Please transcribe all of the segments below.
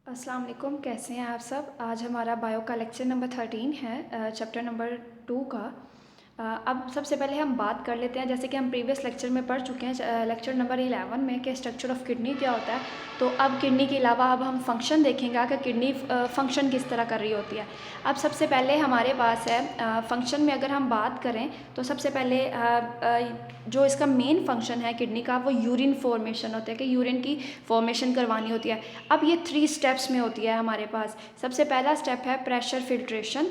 अस्सलाम वालेकुम, कैसे हैं आप सब। आज हमारा बायो का लेक्चर नंबर 13 है, चैप्टर नंबर 2 का। अब सबसे पहले हम बात कर लेते हैं, जैसे कि हम प्रीवियस लेक्चर में पढ़ चुके हैं लेक्चर नंबर 11 में कि स्ट्रक्चर ऑफ किडनी क्या होता है। तो अब किडनी के अलावा अब हम फंक्शन देखेंगे कि किडनी फंक्शन किस तरह कर रही होती है। अब सबसे पहले हमारे पास है फंक्शन में अगर हम बात करें तो सबसे पहले जो इसका मेन फंक्शन है किडनी का वो यूरिन फॉर्मेशन होता है कि यूरिन की फॉर्मेशन करवानी होती है। अब ये 3 स्टेप्स में होती है हमारे पास। सबसे पहला स्टेप है प्रेशर फिल्ट्रेशन,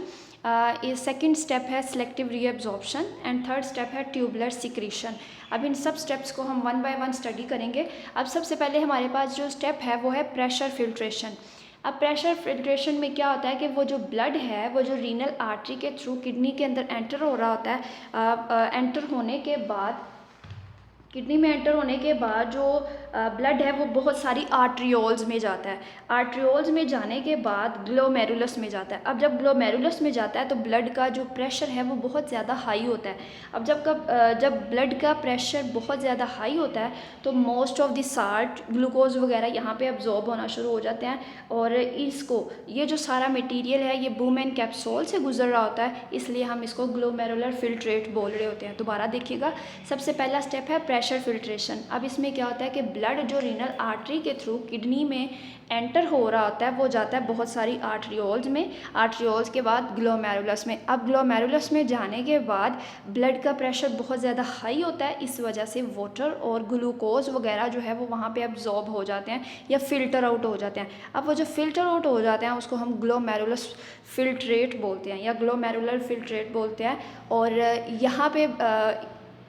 सेकंड स्टेप है selective reabsorption and third step है ट्यूबुलर सिक्रीशन। अब इन सब स्टेप्स को हम वन बाय वन स्टडी करेंगे। अब सबसे पहले हमारे पास जो स्टेप है वो है प्रेशर फिल्ट्रेशन। अब प्रेशर फिल्ट्रेशन में क्या होता है कि वो जो ब्लड है वो जो रीनल आर्टरी के थ्रू किडनी के अंदर एंटर हो रहा होता है। एंटर होने के बाद किडनी में एंटर होने के बाद जो ब्लड है वो बहुत सारी आर्ट्रियोल्स में जाता है। आर्ट्रियोल्स में जाने के बाद ग्लोमेरुलस में जाता है। अब जब ग्लोमेरुलस में जाता है तो ब्लड का जो प्रेशर है वो बहुत ज़्यादा हाई होता है। अब जब ब्लड का प्रेशर बहुत ज़्यादा हाई होता है तो most of the salt glucose वगैरह यहाँ पे अब्जॉर्ब होना शुरू हो जाते हैं और इसको ये जो सारा मटेरियल है ये बूमेन कैप्सूल से गुजर रहा होता है, इसलिए हम इसको ग्लोमेरुलर फिल्ट्रेट बोल रहे होते हैं। दोबारा देखिएगा, सबसे पहला स्टेप है प्रेशर फिल्ट्रेशन। अब इसमें क्या होता है कि ब्लड जो रीनल आर्टरी के थ्रू किडनी में एंटर हो रहा होता है वो जाता है बहुत सारी आर्ट्रियोल्स में, आर्ट्रियोल्स के बाद ग्लोमेरुलस में। अब ग्लोमेरुलस में जाने के बाद ब्लड का प्रेशर बहुत ज़्यादा हाई होता है, इस वजह से वाटर और ग्लूकोज वगैरह जो है वो वहाँ पे अब्जॉर्ब हो जाते हैं या फिल्टर आउट हो जाते हैं। अब वो जो फिल्टर आउट हो जाते हैं उसको हम ग्लोमेरुलस फिल्ट्रेट बोलते हैं या ग्लोमेरुलर फिल्ट्रेट बोलते हैं। और यहाँ पे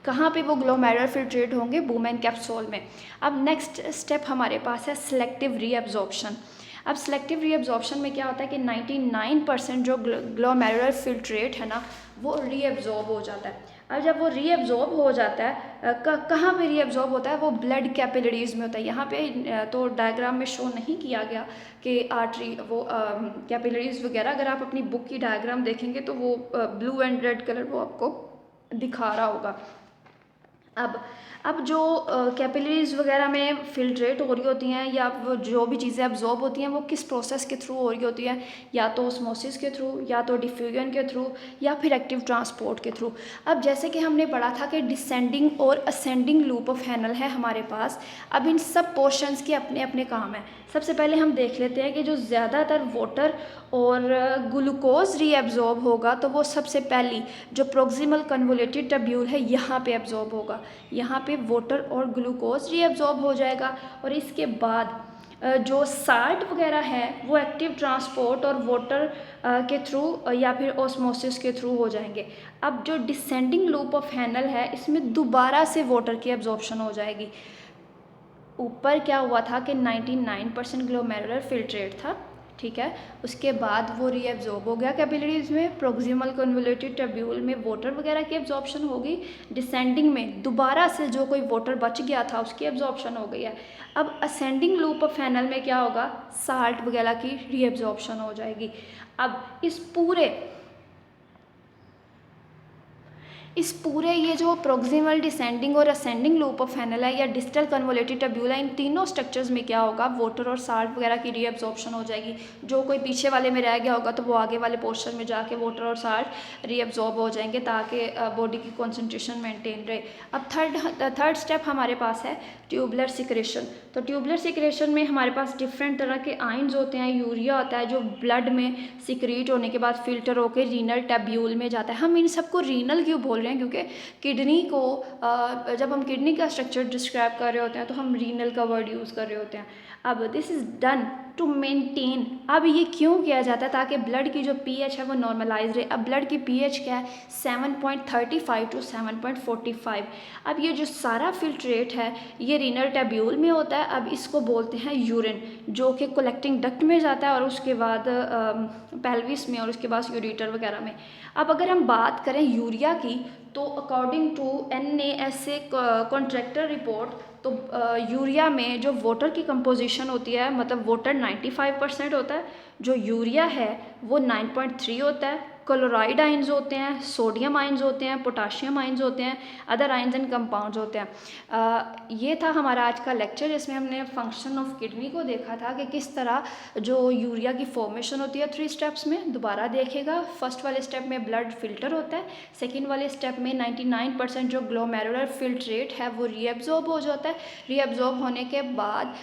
कहाँ पे वो ग्लोमेरुलर फिल्ट्रेट होंगे, बूमेन कैप्सूल में। अब नेक्स्ट स्टेप हमारे पास है सिलेक्टिव रीअब्जॉर्प्शन। अब सिलेक्टिव रीअब्जॉर्प्शन में क्या होता है कि 99% जो ग्लोमेरुलर फिल्ट्रेट है ना वो रीअब्जॉर्ब हो जाता है। अब जब वो रीअब्जॉर्ब हो जाता है कहाँ पे रीअब्जॉर्ब होता है, वो ब्लड कैपिलरीज में होता है। यहाँ पे तो डायग्राम में शो नहीं किया गया कि आर्टरी वो कैपिलरीज वगैरह, अगर आप अपनी बुक की डायग्राम देखेंगे तो वो ब्लू एंड रेड कलर वो आपको दिखा रहा होगा। अब जो कैपिलरीज वगैरह में फिल्ट्रेट हो रही होती हैं या वो जो भी चीज़ें अब्जॉर्ब होती हैं वो किस प्रोसेस के थ्रू हो रही होती है, या तो ऑस्मोसिस के थ्रू, या तो डिफ्यूजन के थ्रू, या फिर एक्टिव ट्रांसपोर्ट के थ्रू। अब जैसे कि हमने पढ़ा था कि डिसेंडिंग और असेंडिंग लूप ऑफ हैनल है हमारे पास। अब इन सब पोर्शंस के अपने अपने काम हैं। सबसे पहले हम देख लेते हैं कि जो ज़्यादातर वाटर और ग्लूकोज रीअब्जॉर्ब होगा तो वो सबसे पहली जो प्रोक्सिमल कन्वोल्यूटेड टब्यूल है यहाँ पे अब्जॉर्ब होगा। यहाँ पे वाटर और ग्लूकोज रीअब्जॉर्ब हो जाएगा और इसके बाद जो साल्ट वगैरह है वो एक्टिव ट्रांसपोर्ट और वाटर के थ्रू या फिर ऑस्मोसिस के थ्रू हो जाएंगे। अब जो डिसेंडिंग लूप ऑफ हैनल है इसमें दोबारा से वाटर की एब्जॉर्प्शन हो जाएगी। ऊपर क्या हुआ था कि 99% ग्लोमेरुलर फिल्ट्रेट था, ठीक है। उसके बाद वो रीअब्जॉर्ब हो गया कैपिलरीज में, प्रोक्सिमल कन्वोल्यूटेड टब्यूल में वाटर वगैरह की एब्जॉर्प्शन होगी। डिसेंडिंग में दोबारा से जो कोई वाटर बच गया था उसकी एब्जॉर्प्शन हो गई है। अब असेंडिंग लूप ऑफ हैनल में क्या होगा, साल्ट वगैरह की रीअब्जॉर्प्शन हो जाएगी। अब इस पूरे ये जो प्रोक्सिमल डिसेंडिंग और असेंडिंग लूप ऑफ हैनल है या डिस्टल कन्वोल्यूटेड टब्यूल है, इन तीनों स्ट्रक्चर्स में क्या होगा, वाटर और साल्ट वगैरह की रीअब्जॉर्प्शन हो जाएगी। जो कोई पीछे वाले में रह गया होगा तो वो आगे वाले पोर्शन में जाके वाटर और साल्ट रीअब्जॉर्ब हो जाएंगे ताकि बॉडी की कॉन्सेंट्रेशन मेंटेन रहे। अब थर्ड स्टेप हमारे पास है ट्यूबुलर सिक्रेशन। तो ट्यूबुलर सिक्रेशन में हमारे पास डिफरेंट तरह के आयंस होते हैं, यूरिया होता है जो ब्लड में सिक्रीट होने के बाद फिल्टर होकर रीनल टब्यूल में जाता है। हम इन सबको रीनल क्यों बोल रहे हैं, क्योंकि किडनी को जब हम किडनी का स्ट्रक्चर डिस्क्राइब कर रहे होते हैं तो हम रीनल का वर्ड यूज़ कर रहे होते हैं। अब this is done to maintain. अब ये क्यों किया जाता है, ताकि ब्लड की जो पीएच है वो नॉर्मलाइज रहे। अब ब्लड की पीएच क्या है, 7.35 टू 7.45। अब ये जो सारा फिल्ट्रेट है ये रीनल टब्यूल में होता है। अब इसको बोलते हैं यूरिन, जो कि कलेक्टिंग डक्ट में जाता है और उसके बाद पेल्विस में और उसके बाद यूरेटर वगैरह में। अब अगर हम बात करें यूरिया की तो according to NASA contractor report तो यूरिया में जो वाटर की कंपोजिशन होती है, मतलब वाटर 95% होता है, जो यूरिया है वो 9.3 होता है, क्लोराइड आइंस होते हैं, सोडियम आइंस होते हैं, पोटाशियम आइंस होते हैं, अदर आइंस एंड कंपाउंड्स होते हैं। ये था हमारा आज का लेक्चर, जिसमें हमने फंक्शन ऑफ किडनी को देखा था कि किस तरह जो यूरिया की फॉर्मेशन होती है 3 स्टेप्स में। दोबारा देखेगा, फर्स्ट वाले स्टेप में ब्लड फिल्टर होता है, सेकेंड वाले स्टेप में 99% जो ग्लोमेरुलर फिल्ट्रेट है वो रीएब्जॉर्ब हो जाता है। रीएब्जॉर्ब होने के बाद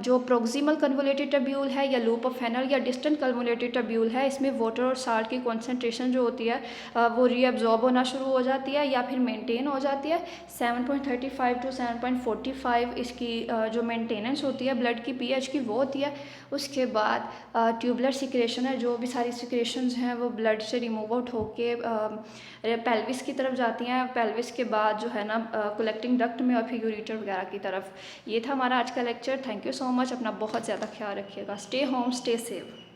जो प्रोक्सिमल कन्वोलेटेड टब्यूल है या लूप ऑफ फेनल या डिस्टेंट कन्वोलेटेड टब्यूल है, इसमें वाटर और साल्ट की कॉन्सेंट्रेशन जो होती है वो रीएब्जॉर्ब होना शुरू हो जाती है या फिर मेंटेन हो जाती है। 7.35 टू 7.45 इसकी जो मेंटेनेंस होती है ब्लड की पीएच की वो होती है। उसके बाद ट्यूबुलर सिक्रेशन है, जो भी सारी सिक्रेशंस हैं वो ब्लड से रिमूव आउट होके पेल्विस की तरफ जाती हैं। पेल्विस के बाद जो है ना कलेक्टिंग डक्ट में और फिर यूरेटर वगैरह की तरफ। ये था हमारा आज का lecture. Thank you so much. अपना बहुत ज़्यादा ख्याल रखिएगा। Stay home, stay safe.